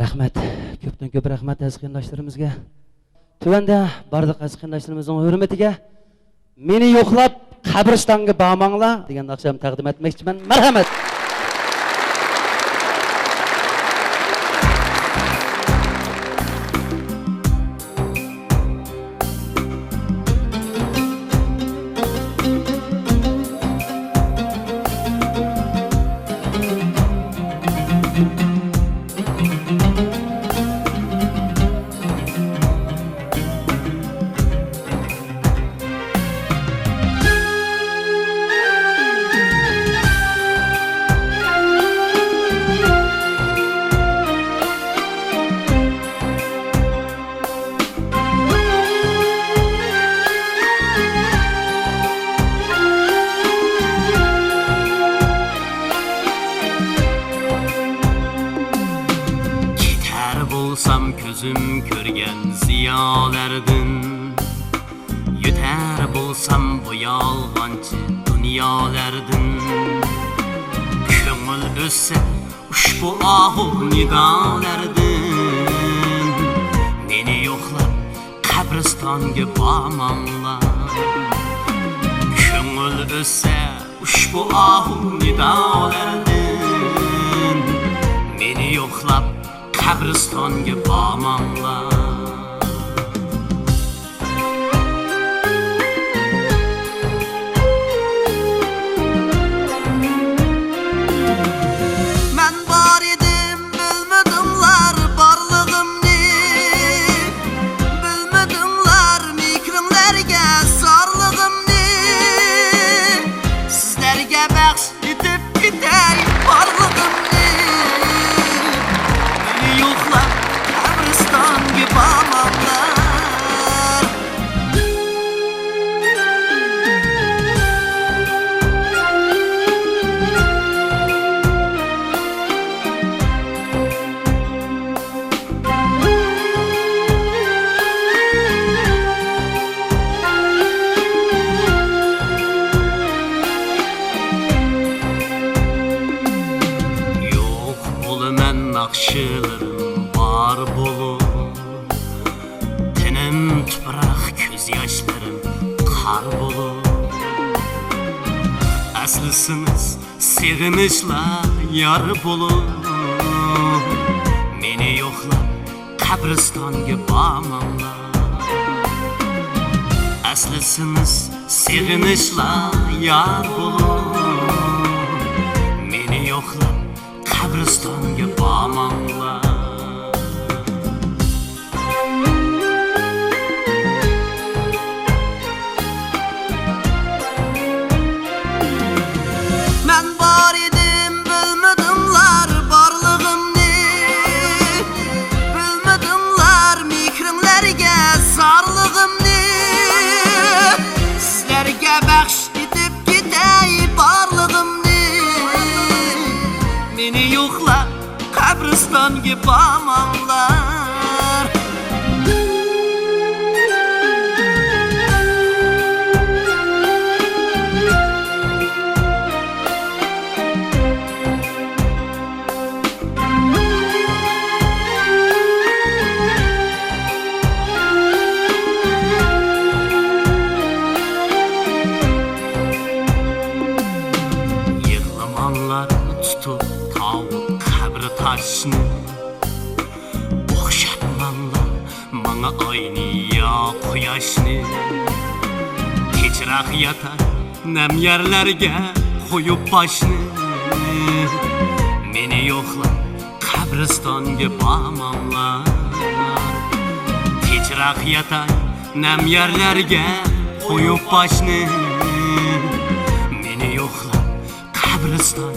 Rahmet. Köpten köp rahmet aziz qiyindoshlarımizga. Tuvanda bardıq aziz qiyindoshlarımızın hürmetiga meni yo'qlab qabristonga bormanglar degan naqsham taqdim etmoqchiman. Marhamat. Gözüm körgen ziyalardan Yüter bulsam bu yalgancı dünyalardan Köngül össe ushbu ahu nidalardan Meni yo'qlab qabristonga bormanglar Köngül össe ushbu ahu nidalardan Meni yo'qlab qabristonga bormanglar Men bor edim bilmadinglar borlig'imni bilmadinglar mikringlarga sorlig'imni sizlarga baxsh etib ketay borlig'imni yo'qlab qabristonga bormanglar Yo'q bo'laman naqshilarim var bulup Tenim tuproq ko'z yoshlarim qar bulup Aslisimiz seg'inishlar yar bulup Meni yo'qlab qabristonga bormanglar Aslisimiz seg'inishlar yar bulup Meni yo'qlab qabristonga bormanglar Men bor edim bilmadinglar borlig'imni bilmadinglar mikringlarga sorlig'imni sizlarga baxsh etib ketay borlig'imni Meni yo'qlab qabristonga bormanglar tutup tavuk qabri taşını O'xshatmanglar manga oyni yo quyoshni Kechroq yotar nam yerlarga qo'yib boshni Meni yo'qlab qabristonga bormanglar Kechroq yotar nam yerlarga qo'yib boshni Meni yo'qlab qabriston